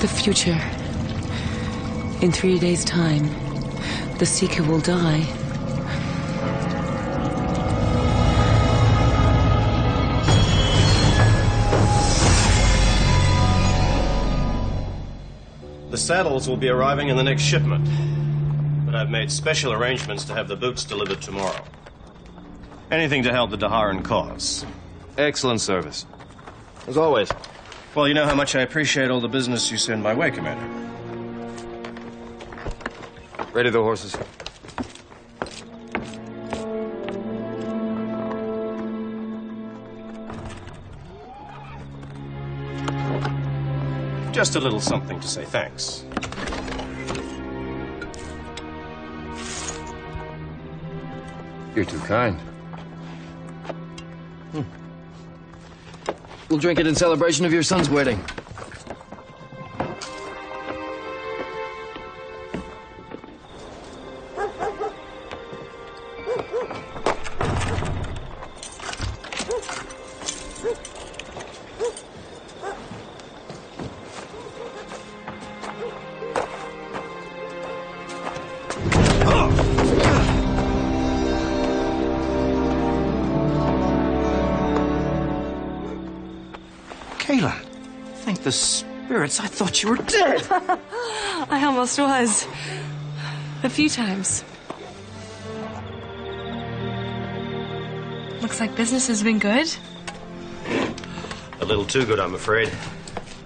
The future. In 3 days' time, the Seeker will die. The saddles will be arriving in the next shipment, but I've made special arrangements to have the boots delivered tomorrow. Anything to help the Daharan cause. Excellent service. As always. Well, you know how much I appreciate all the business you send my way, Commander. Ready the horses. Just a little something to say thanks. You're too kind. We'll drink it in celebration of your son's wedding. Kayla, thank the spirits, I thought you were dead. I almost was. A few times. Looks like business has been good. A little too good, I'm afraid.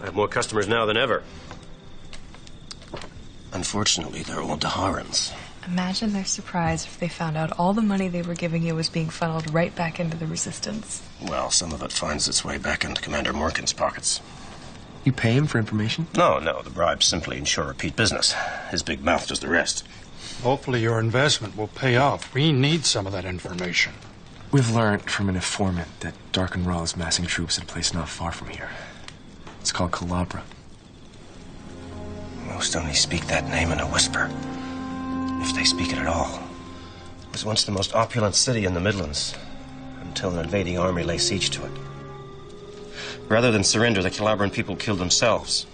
I have more customers now than ever. Unfortunately, they're all Daharans. Imagine their surprise if they found out all the money they were giving you was being funneled right back into the Resistance. Well, some of it finds its way back into Commander Morkin's pockets. You pay him for information? No, the bribes simply ensure repeat business. His big mouth does the rest. Hopefully your investment will pay off. We need some of that information. We've learned from an informant that Darken Ra is massing troops at a place not far from here. It's called Calabra. Most only speak that name in a whisper. If they speak it at all. It was once the most opulent city in the Midlands, until an invading army lay siege to it. Rather than surrender, the Calabran people killed themselves.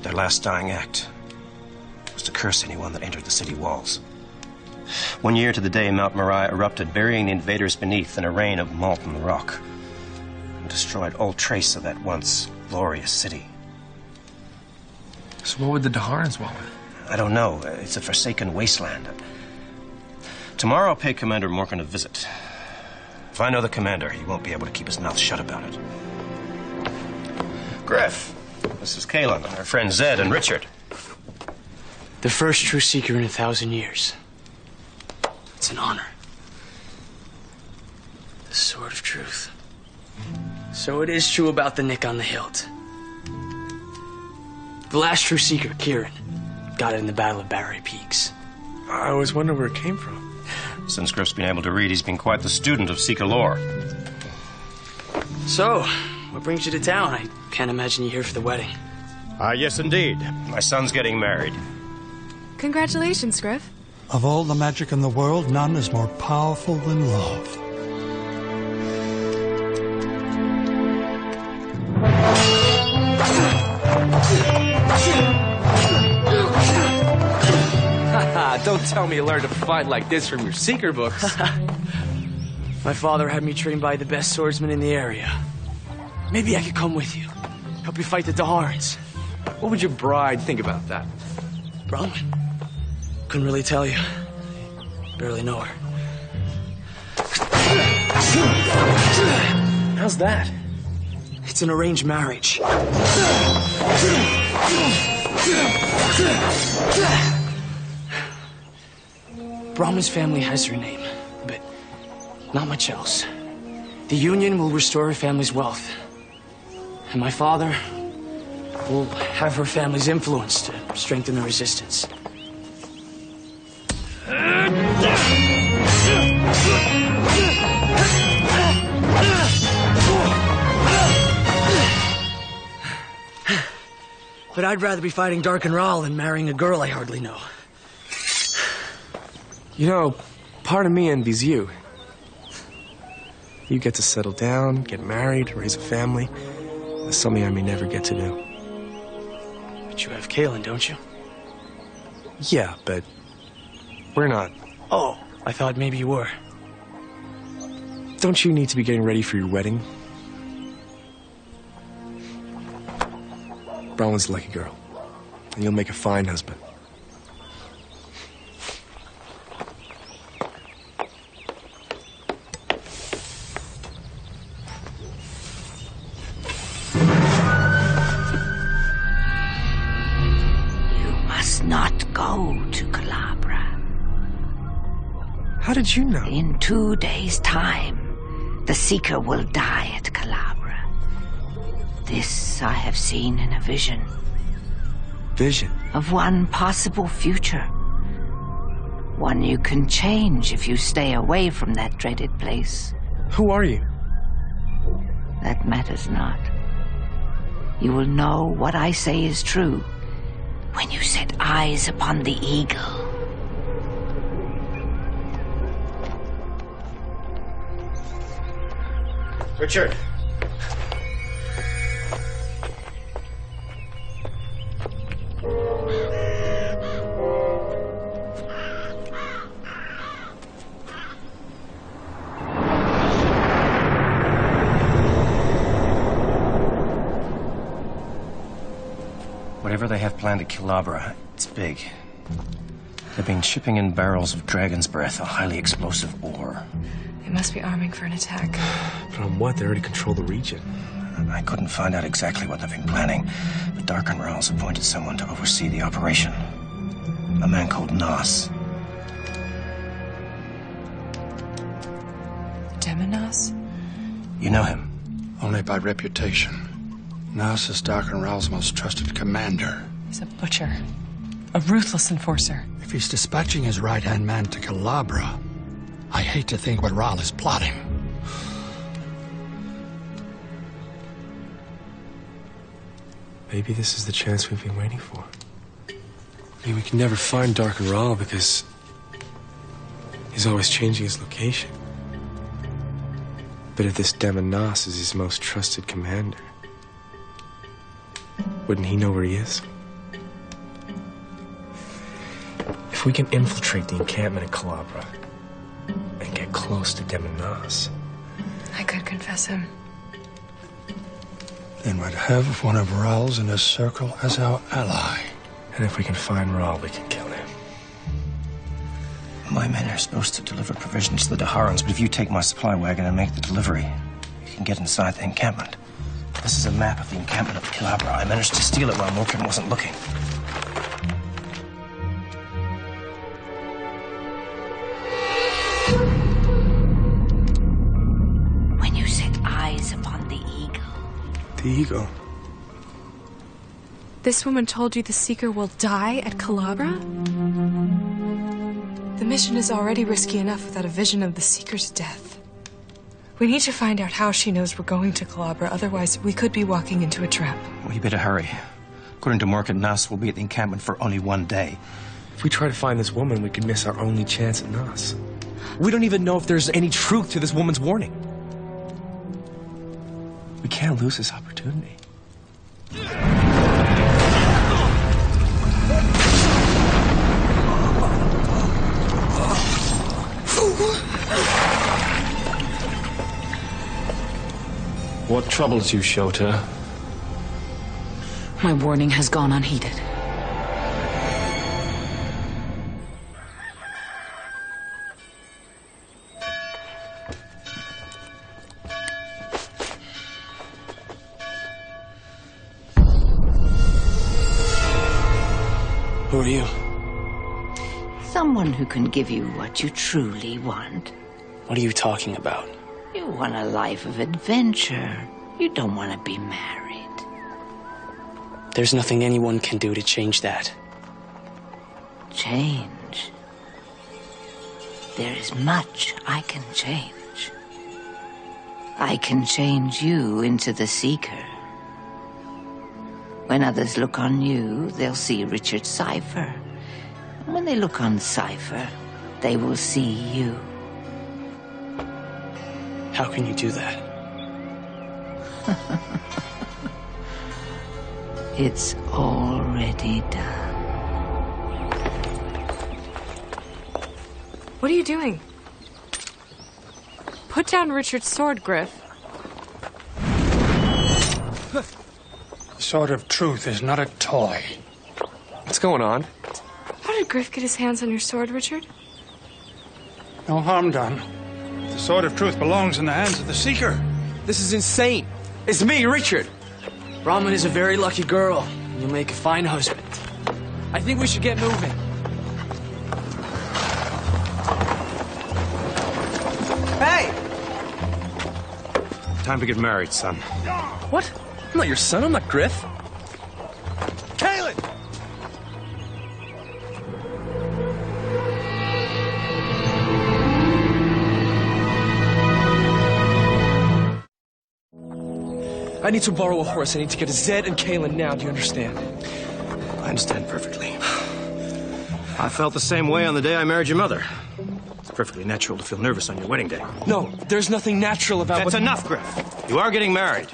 Their last dying act was to curse anyone that entered the city walls. 1 year to the day, Mount Moriah erupted, burying the invaders beneath in a rain of molten rock, and destroyed all trace of that once glorious city. So what would the Daharans want with it? I don't know. It's a forsaken wasteland. Tomorrow I'll pay Commander Morkin a visit. If I know the commander, he won't be able to keep his mouth shut about it. Griff, this is Kayla and her friends Zed and Richard. The first true Seeker in 1,000 years. It's an honor. The Sword of Truth. So it is true about the nick on the hilt. The last true Seeker, Kieran, got it in the Battle of Barry Peaks. I always wonder where it came from. Since Griff's been able to read, he's been quite the student of Seeker lore. So, what brings you to town? I can't imagine you're here for the wedding. Yes, indeed. My son's getting married. Congratulations, Griff. Of all the magic in the world, none is more powerful than love. Don't tell me you learned to fight like this from your Seeker books. My father had me trained by the best swordsman in the area. Maybe I could come with you. Help you fight the Daharans. What would your bride think about that? Bronwyn? Couldn't really tell you. Barely know her. How's that? It's an arranged marriage. Brahman's family has her name, but not much else. The union will restore her family's wealth. And my father will have her family's influence to strengthen the resistance. But I'd rather be fighting Darken Ra than marrying a girl I hardly know. You know, part of me envies you. You get to settle down, get married, raise a family. That's something I may never get to do. But But you have Kaelin, don't you? Yeah, but we're not. Oh, I thought maybe you were. Don't you need to be getting ready for your wedding? Bronwyn's a lucky girl, and you'll make a fine husband. Not go to Calabra. How did you know? In 2 days' time, the Seeker will die at Calabra. This I have seen in a vision. Vision? Of one possible future. One you can change if you stay away from that dreaded place. Who are you? That matters not. You will know what I say is true when you set eyes upon the eagle. Richard! Whatever they have planned at Calabra, it's big. They've been shipping in barrels of dragon's breath, a highly explosive ore. They must be arming for an attack. But on what? They already control the region. I couldn't find out exactly what they've been planning, but Darkenral's appointed someone to oversee the operation. A man called Nas. Demonos? You know him? Only by reputation. Nas is Darkenral's most trusted commander. He's a butcher. A ruthless enforcer. If he's dispatching his right-hand man to Calabra, I hate to think what Ral is plotting. Maybe this is the chance we've been waiting for. I mean, we can never find Darkenral because he's always changing his location. But if this Demon Nas is his most trusted commander, wouldn't he know where he is? If we can infiltrate the encampment at Calabra and get close to Demon Nas, I could confess him. Then we'd have one of Ral's in a circle as our ally. and if we can find Ral, we can kill him. My men are supposed to deliver provisions to the Daharans, but if you take my supply wagon and make the delivery, you can get inside the encampment. This is a map of the encampment of Calabra. I managed to steal it while Morkan wasn't looking. When you set eyes upon the eagle. The eagle? This woman told you the Seeker will die at Calabra? The mission is already risky enough without a vision of the Seeker's death. We need to find out how she knows we're going to Calabra, otherwise we could be walking into a trap. We better hurry. According to Morkan, Nas will be at the encampment for only 1 day. If we try to find this woman, we could miss our only chance at Nas. We don't even know if there's any truth to this woman's warning. We can't lose this opportunity. What troubles you, Shota? My warning has gone unheeded. Who are you? Someone who can give you what you truly want. What are you talking about? You want a life of adventure. You don't want to be married. There's nothing anyone can do to change that. Change. There is much I can change. I can change you into the Seeker. When others look on you, they'll see Richard Cypher. And when they look on Cypher, they will see you. How can you do that? It's already done. What are you doing? Put down Richard's sword, Griff. The Sword of Truth is not a toy. What's going on? How did Griff get his hands on your sword, Richard? No harm done. The Sword of Truth belongs in the hands of the Seeker. This is insane. It's me, Richard. Brahman is a very lucky girl. You'll make a fine husband. I think we should get moving. Hey! Time to get married, son. What? I'm not your son. I'm not Griff. Kaelin! I need to borrow a horse. I need to get to Zed and Kaelin now. Do you understand? I understand perfectly. I felt the same way on the day I married your mother. It's perfectly natural to feel nervous on your wedding day. No, there's nothing natural about That's enough, Griff. You are getting married.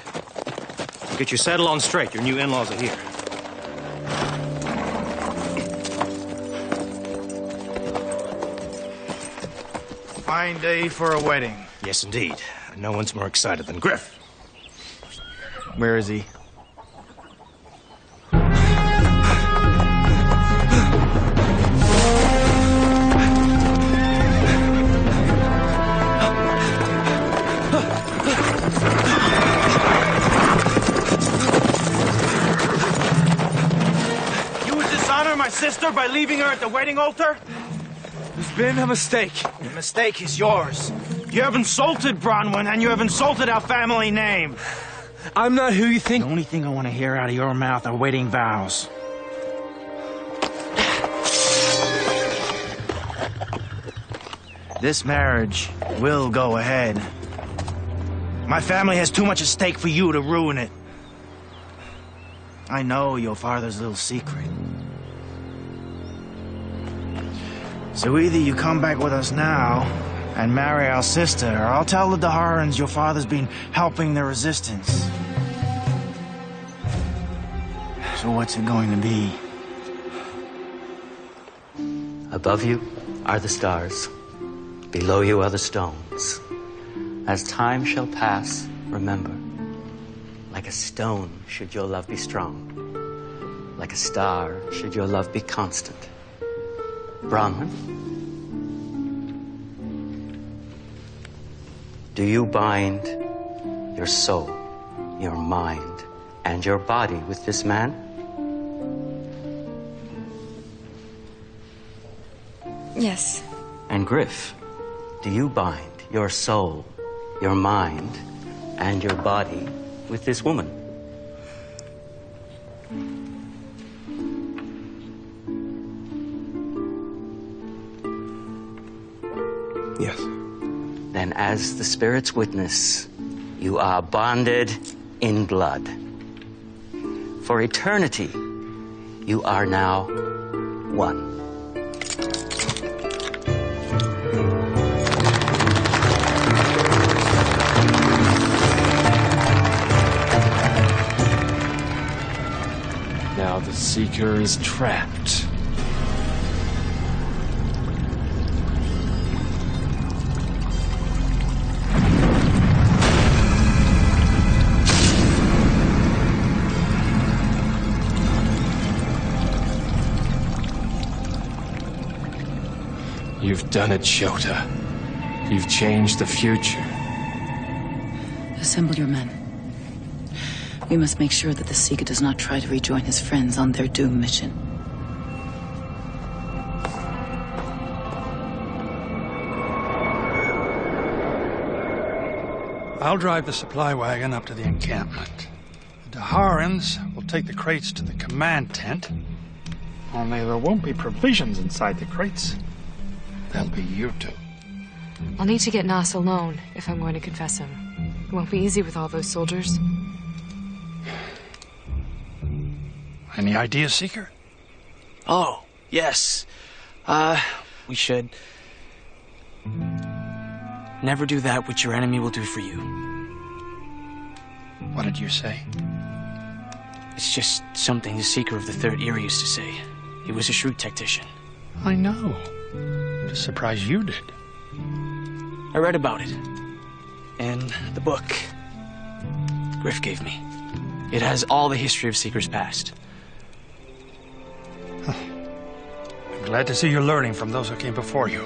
Get your saddle on straight. Your new in-laws are here. Fine day for a wedding. Yes, indeed. No one's more excited than Griff. Where is he? You would dishonor my sister by leaving her at the wedding altar? It's been a mistake. The mistake is yours. You have insulted Bronwyn, and you have insulted our family name. I'm not who you think. The only thing I want to hear out of your mouth are wedding vows. This marriage will go ahead. My family has too much at stake for you to ruin it. I know your father's little secret. So either you come back with us now and marry our sister, or I'll tell the Daharans your father's been helping the resistance. So what's it going to be? Above you are the stars. Below you are the stones. As time shall pass, remember, like a stone should your love be strong. Like a star should your love be constant. Brahman, do you bind your soul, your mind, and your body with this man? Yes. And Griff, do you bind your soul, your mind, and your body with this woman? Yes. Then as the Spirit's witness, you are bonded in blood. For eternity, you are now one. Now the Seeker is trapped. You've done it, Jota. You've changed the future. Assemble your men. We must make sure that the Seeker does not try to rejoin his friends on their doom mission. I'll drive the supply wagon up to the encampment. The Daharans will take the crates to the command tent. Only there won't be provisions inside the crates. There'll be you two. I'll need to get Nas alone if I'm going to confess him. It won't be easy with all those soldiers. Any ideas, Seeker? Oh, yes. We should never do that which your enemy will do for you. What did you say? It's just something the Seeker of the Third Era used to say. He was a shrewd tactician. I know. Just surprised you did. I read about it. In the book Griff gave me. It has all the history of Seeker's past. I'm glad to see you're learning from those who came before you.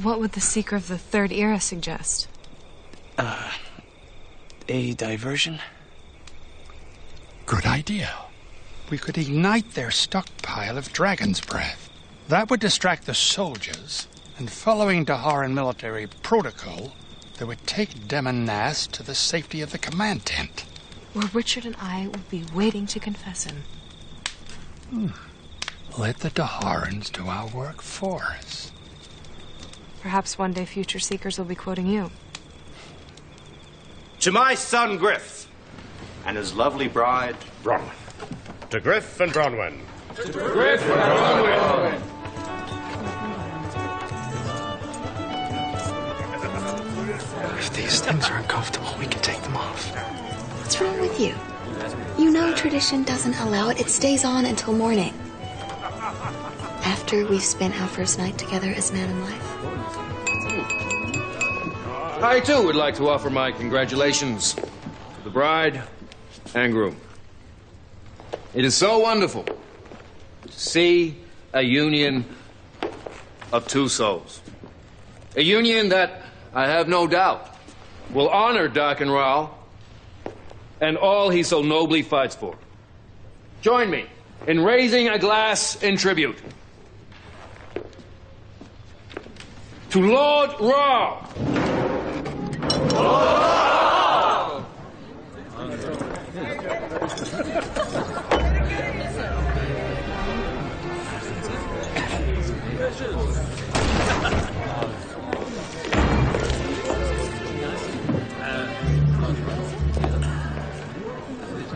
What would the Seeker of the Third Era suggest? A diversion? Good idea. We could ignite their stockpile of dragon's breath. That would distract the soldiers, and following Daharan military protocol, they would take Demon Nass to the safety of the command tent. Where Richard and I would be waiting to confess him. Let the Daharans do our work for us. Perhaps one day future Seekers will be quoting you. To my son Griff, and his lovely bride, Bronwyn. To Griff and Bronwyn. To Griff and Bronwyn. If these things are uncomfortable, we can take them off. What's wrong with you? You know tradition doesn't allow it. It stays on until morning. After we've spent our first night together as man and wife. I, too, would like to offer my congratulations to the bride and groom. It is so wonderful to see a union of two souls. A union that, I have no doubt, will honor Darken Rahl and all he so nobly fights for. Join me in raising a glass in tribute to Lord Rahl.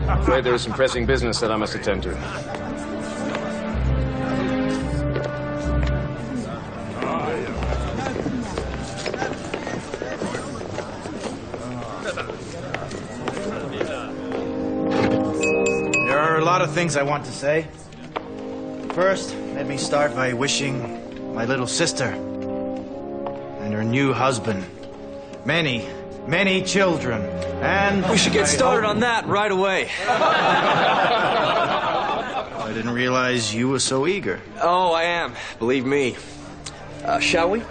I'm afraid there is some pressing business that I must attend to. There are a lot of things I want to say. First, let me start by wishing my little sister and her new husband many, many children. And we should get started on that right away. I didn't realize you were so eager. Oh, I am. Believe me. Shall we?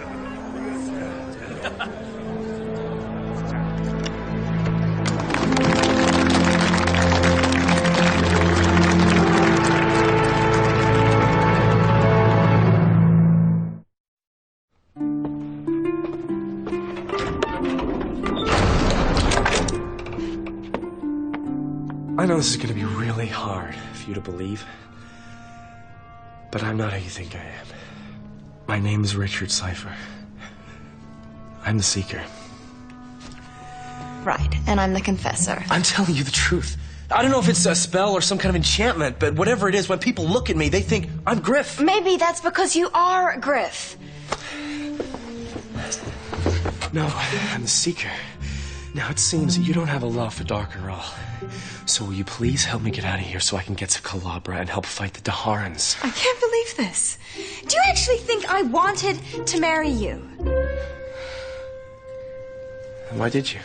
I know this is going to be really hard for you to believe, but I'm not who you think I am. My name is Richard Cypher. I'm the Seeker. Right, and I'm the Confessor. I'm telling you the truth. I don't know if it's a spell or some kind of enchantment, but whatever it is, when people look at me, they think I'm Griff. Maybe that's because you are Griff. No, I'm the Seeker. Now, it seems that you don't have a love for Darken Rahl. So will you please help me get out of here so I can get to Calabra and help fight the Daharans? I can't believe this. Do you actually think I wanted to marry you? Why did you?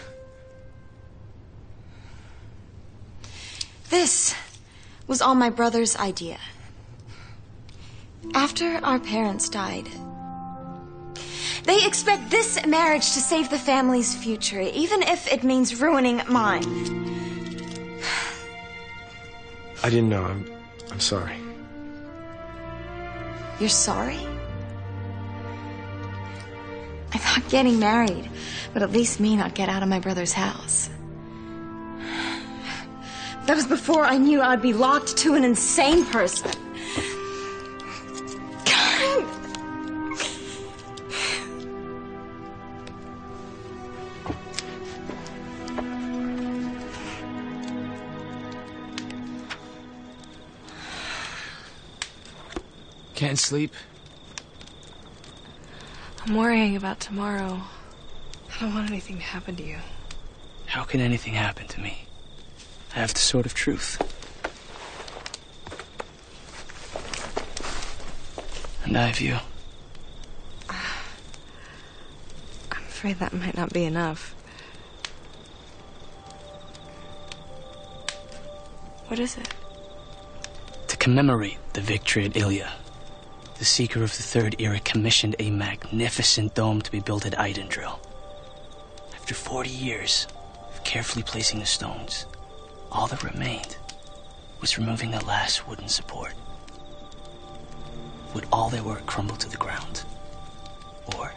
This was all my brother's idea. After our parents died, they expect this marriage to save the family's future, even if it means ruining mine. I didn't know. I'm sorry. You're sorry? I thought getting married would at least mean I'd get out of my brother's house. That was before I knew I'd be locked to an insane person. Can't sleep. I'm worrying about tomorrow. I don't want anything to happen to you. How can anything happen to me? I have the sword of truth. And I have you. I'm afraid that might not be enough. What is it? To commemorate the victory at Ilya, the Seeker of the Third Era commissioned a magnificent dome to be built at Eidendril. After 40 years of carefully placing the stones, all that remained was removing the last wooden support. Would all their work crumble to the ground? Or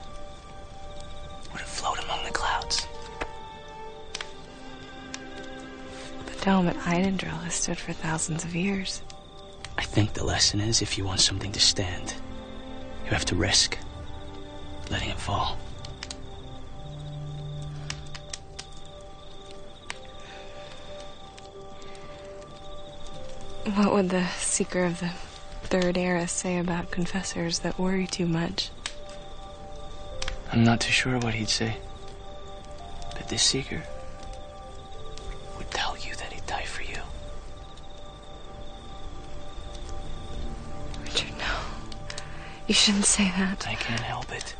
would it float among the clouds? The dome at Eidendril has stood for thousands of years. I think the lesson is, if you want something to stand, you have to risk letting it fall. What would the Seeker of the Third Era say about confessors that worry too much? I'm not too sure what he'd say. But this Seeker would tell you that he'd die for you. Richard, no. You shouldn't say that. I can't help it.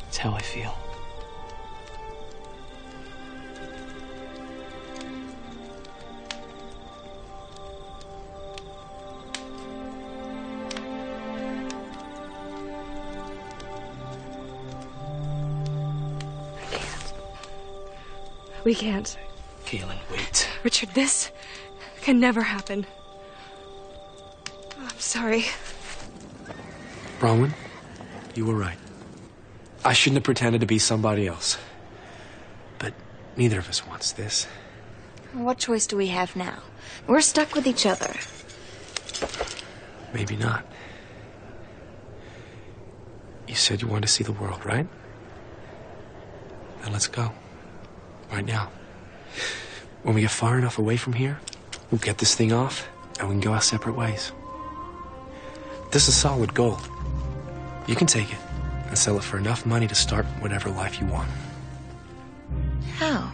It's how I feel. We can't. Kaelin, wait. Richard, this can never happen. I'm sorry. Bronwyn, you were right. I shouldn't have pretended to be somebody else. But neither of us wants this. What choice do we have now? We're stuck with each other. Maybe not. You said you wanted to see the world, right? Then let's go. Right now. When we get far enough away from here, we'll get this thing off, and we can go our separate ways. This is solid gold. You can take it and sell it for enough money to start whatever life you want. How?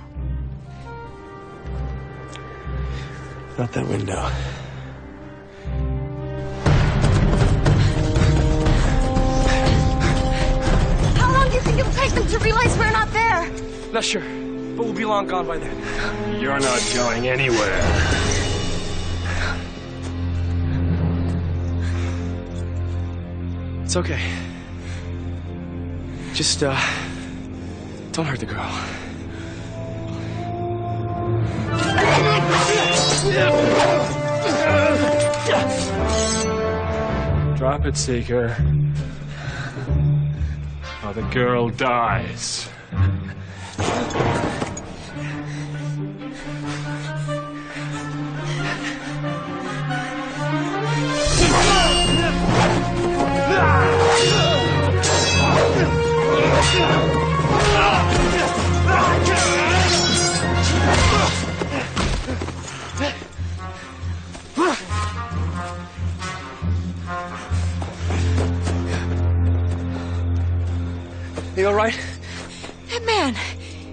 Out that window. How long do you think it'll take them to realize we're not there? Not sure, but we'll be long gone by then. You're not going anywhere. It's okay. Just, don't hurt the girl. Drop it, Seeker. Or the girl dies. You all right? That man,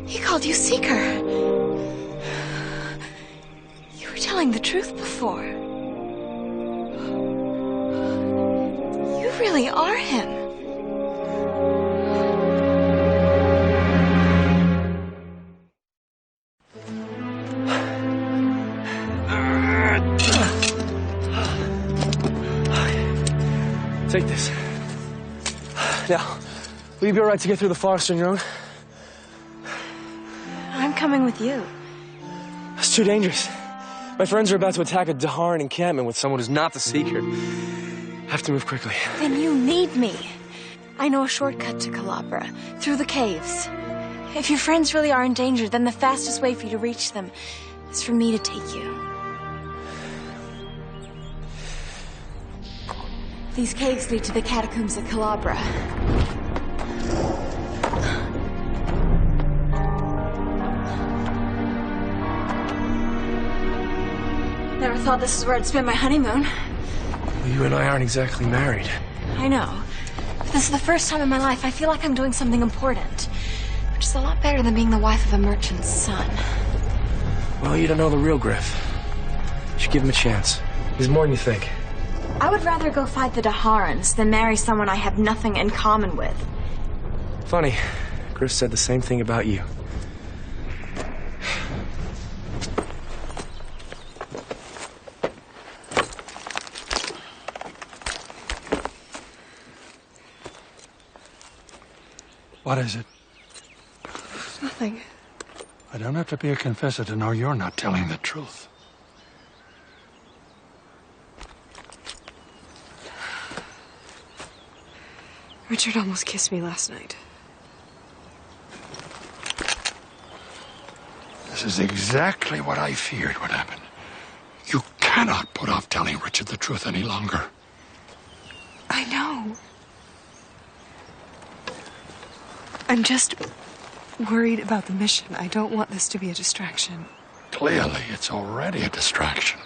he called you Seeker. You were telling the truth before. You really are him. Take this. Now, will you be all right to get through the forest on your own? I'm coming with you. It's too dangerous. My friends are about to attack a Daharan encampment with someone who's not the Seeker. Have to move quickly. Then you need me. I know a shortcut to Calabra, through the caves. If your friends really are in danger, then the fastest way for you to reach them is for me to take you. These caves lead to the catacombs at Calabra. Never thought this is where I'd spend my honeymoon. Well, you and I aren't exactly married. I know. But this is the first time in my life I feel like I'm doing something important. Which is a lot better than being the wife of a merchant's son. Well, you don't know the real Griff. You should give him a chance. He's more than you think. I would rather go fight the Daharans than marry someone I have nothing in common with. Funny, Griff said the same thing about you. What is it? Nothing. I don't have to be a confessor to know you're not telling the truth. Richard almost kissed me last night. This is exactly what I feared would happen. You cannot put off telling Richard the truth any longer. I know. I'm just worried about the mission. I don't want this to be a distraction. Clearly, it's already a distraction.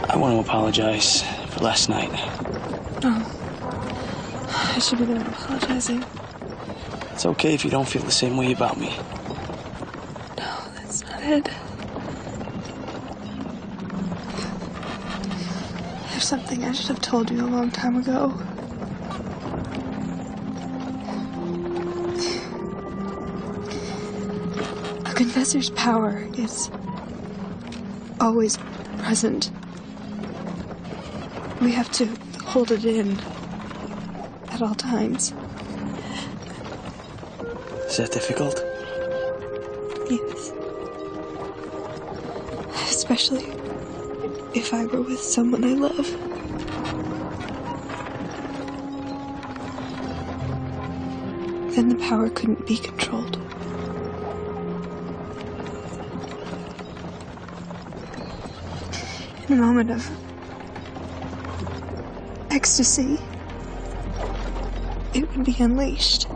I want to apologize for last night. Oh, I should be the one apologizing. It's okay if you don't feel the same way about me. No, that's not it. There's something I should have told you a long time ago. A confessor's power is always present. We have to hold it in at all times. Is that difficult? Yes. Especially if I were with someone I love. Then the power couldn't be controlled. In a moment of ecstasy, it would be unleashed.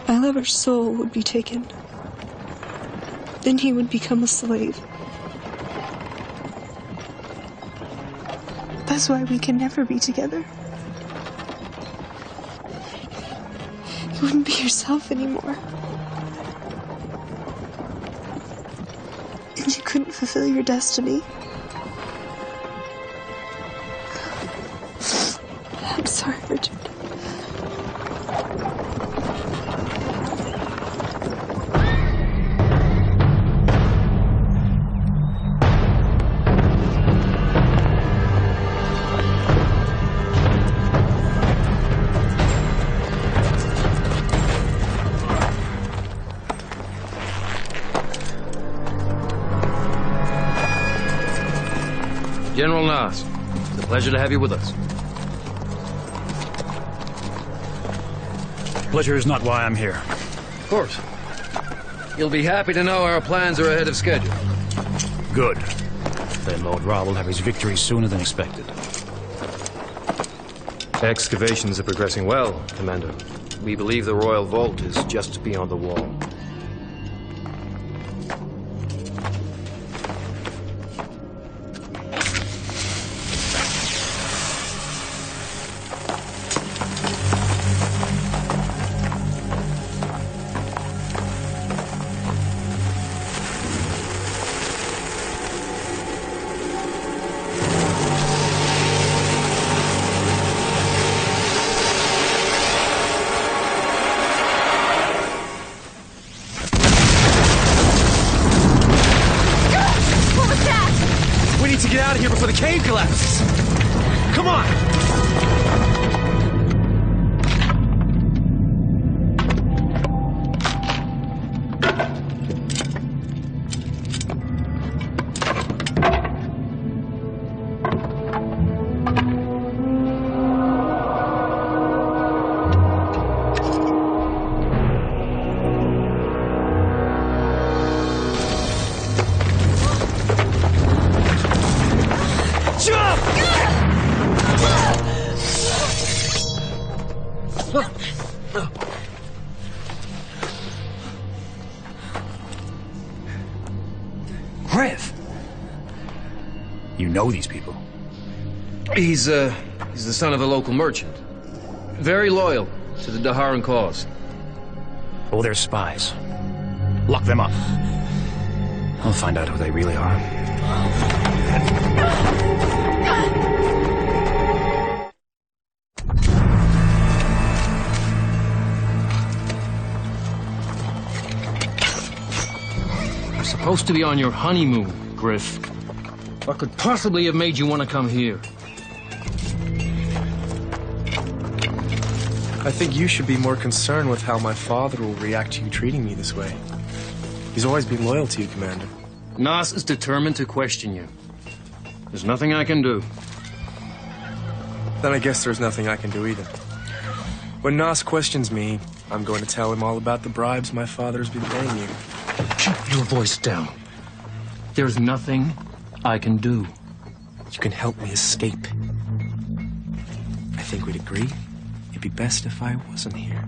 My lover's soul would be taken. Then he would become a slave. That's why we can never be together. You wouldn't be yourself anymore. And you couldn't fulfill your destiny. I'm sorry, Richard. General Nas, it's a pleasure to have you with us. Pleasure is not why I'm here. Of course. You'll be happy to know our plans are ahead of schedule. Good. Then Lord Ra will have his victory sooner than expected. Excavations are progressing well, Commander. We believe the Royal Vault is just beyond the wall. To get out of here before the cave collapses. Come on! You know these people. He's the son of a local merchant. Very loyal to the Daharan cause. Oh, they're spies. Lock them up. I'll find out who they really are. You're supposed to be on your honeymoon, Griff. What could possibly have made you want to come here? I think you should be more concerned with how my father will react to you treating me this way. He's always been loyal to you, Commander. Nas is determined to question you. There's nothing I can do. Then I guess there's nothing I can do either. When Nas questions me, I'm going to tell him all about the bribes my father's been paying you. Keep your voice down. There's nothing I can do. You can help me escape. I think we'd agree. It'd be best if I wasn't here.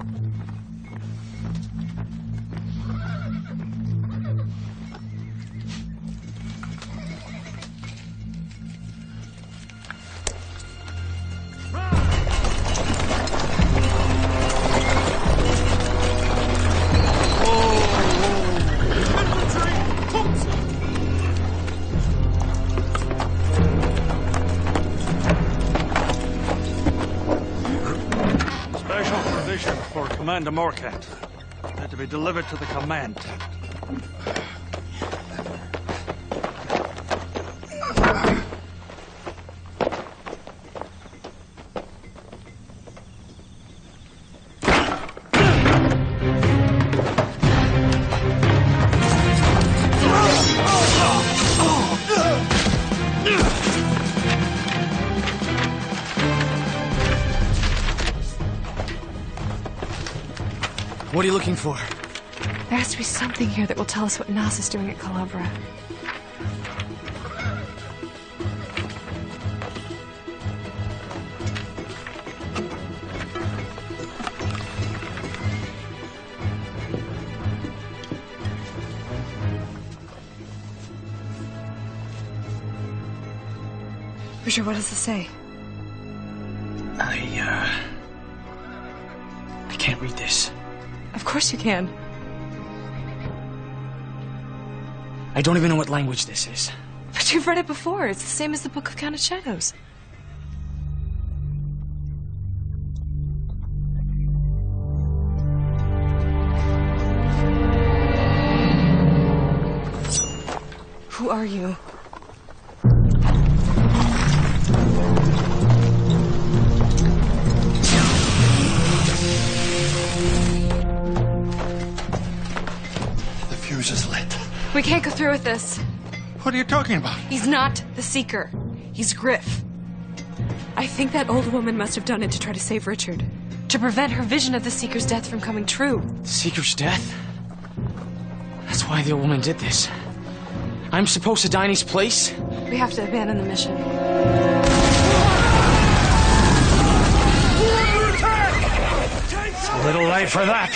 Commander Morcat. They're to be delivered to the command. What are you looking for? There has to be something here that will tell us what Nas is doing at Calabra. Richard, what does it say? I can't read this. Of course you can. I don't even know what language this is. But you've read it before. It's the same as the Book of Counted Shadows. Who are you? Is lit. We can't go through with this. What are you talking about? He's not the Seeker. He's Griff. I think that old woman must have done it to try to save Richard. To prevent her vision of the Seeker's death from coming true. The Seeker's death? That's why the old woman did this. I'm supposed to die in his place? We have to abandon the mission. It's a little late for that.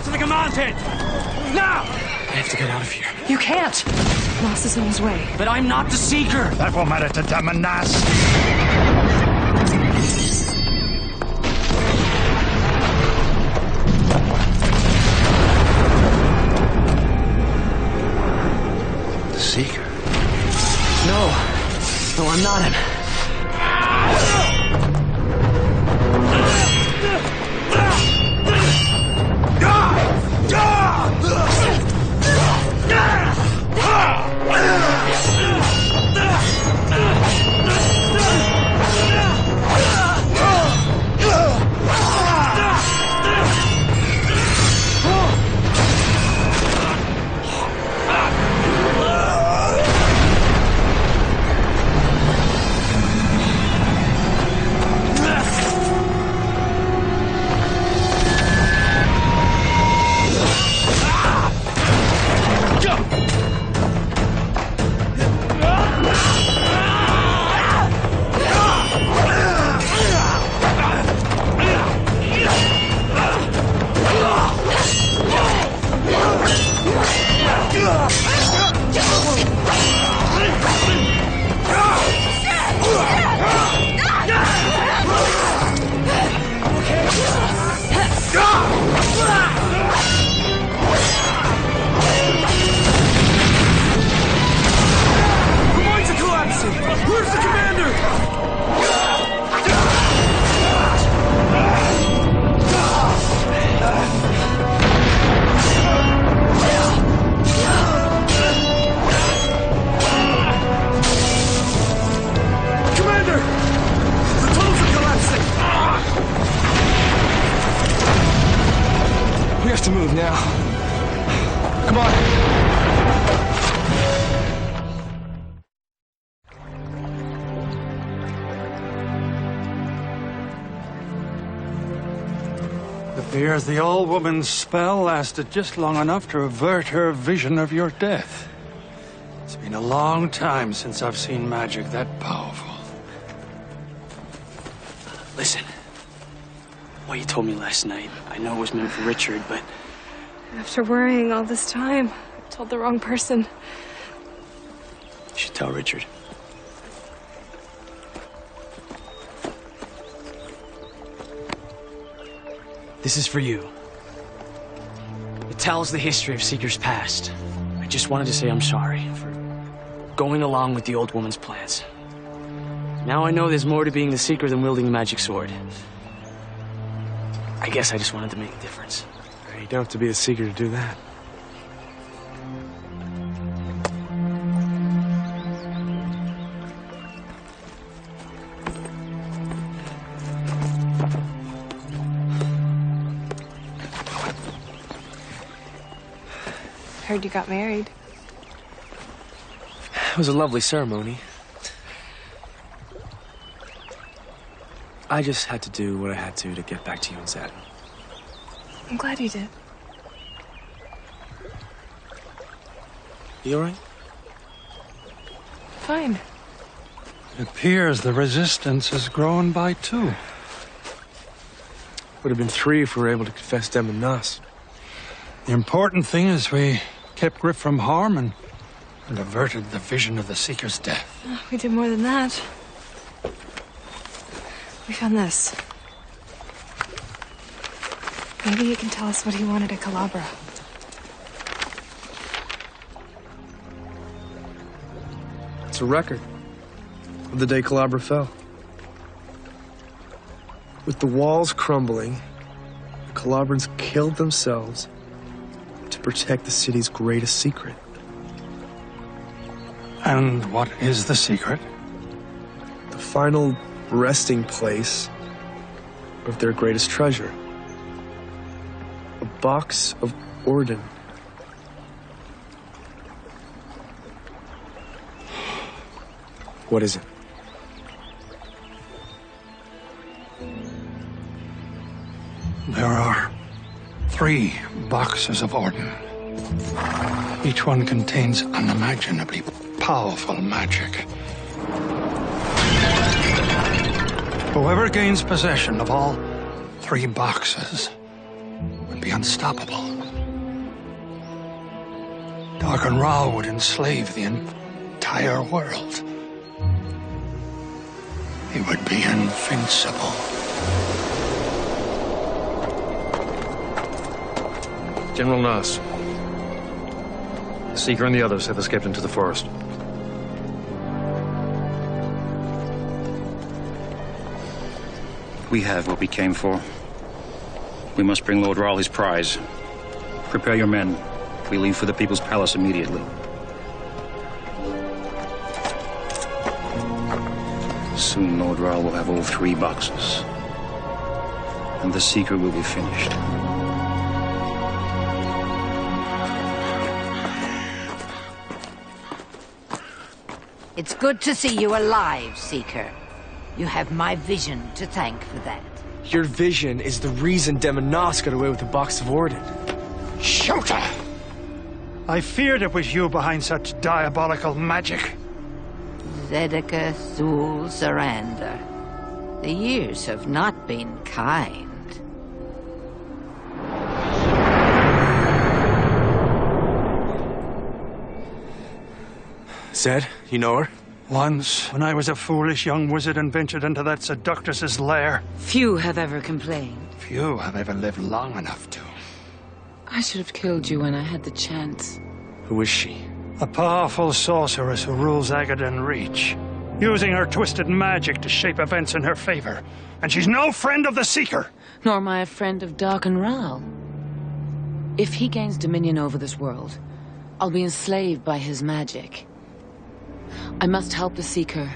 To the command tent! Now! I have to get out of here. You can't! Nas is in his way. But I'm not the Seeker! That won't matter to them and Nas. The Seeker? No, I'm not him. have to move now. Come on. It appears the old woman's spell lasted just long enough to avert her vision of your death. It's been a long time since I've seen magic that powerful. Listen. What you told me last night, I know it was meant for Richard, but... After worrying all this time, I told the wrong person. You should tell Richard. This is for you. It tells the history of Seeker's past. I just wanted to say I'm sorry for going along with the old woman's plans. Now I know there's more to being the Seeker than wielding a magic sword. I guess I just wanted to make a difference. You don't have to be a Seeker to do that. Heard you got married. It was a lovely ceremony. I just had to do what I had to get back to you and Zed. I'm glad you did. You all right? Fine. It appears the resistance has grown by 2. Would have been 3 if we were able to confess them and Nas. The important thing is we kept Griff from harm and averted the vision of the Seeker's death. We did more than that. We found this. Maybe he can tell us what he wanted at Calabra. It's a record of the day Calabra fell. With the walls crumbling, the Calabrans killed themselves to protect the city's greatest secret. And what is the secret? The final resting place of their greatest treasure. A box of Orden. What is it? There are 3 boxes of Orden. Each one contains unimaginably powerful magic. Whoever gains possession of all 3 boxes would be unstoppable. Darken Ra would enslave the entire world. He would be invincible. General Nas. The Seeker and the others have escaped into the forest. We have what we came for. We must bring Lord Rahl his prize. Prepare your men. We leave for the People's Palace immediately. Soon Lord Rahl will have all 3 boxes. And the Seeker will be finished. It's good to see you alive, Seeker. You have my vision to thank for that. Your vision is the reason Demon Nas got away with the box of Orden. Shota! I feared it was you behind such diabolical magic. Zedeka Thul Zarander. The years have not been kind. Zed, you know her? Once, when I was a foolish young wizard and ventured into that seductress's lair. Few have ever complained. Few have ever lived long enough to. I should have killed you when I had the chance. Who is she? A powerful sorceress who rules Agadan Reach, using her twisted magic to shape events in her favor. And she's no friend of the Seeker. Nor am I a friend of Darken Rahl. If he gains dominion over this world, I'll be enslaved by his magic. I must help the Seeker.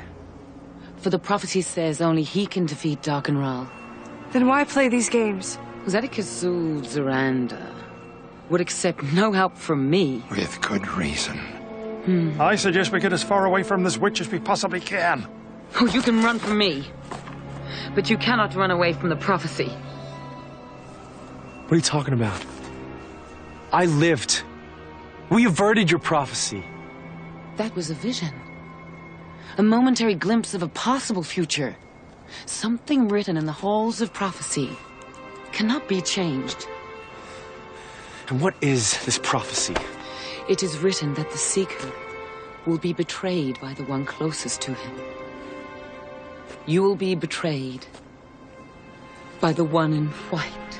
For the prophecy says only he can defeat Darken Rahl. Then why play these games? Zedeka Thul Zarander would accept no help from me. With good reason. I suggest we get as far away from this witch as we possibly can. Oh, you can run from me. But you cannot run away from the prophecy. What are you talking about? I lived. We averted your prophecy. That was a vision. A momentary glimpse of a possible future. Something written in the halls of prophecy cannot be changed. And what is this prophecy? It is written that the Seeker will be betrayed by the one closest to him. You will be betrayed by the one in white.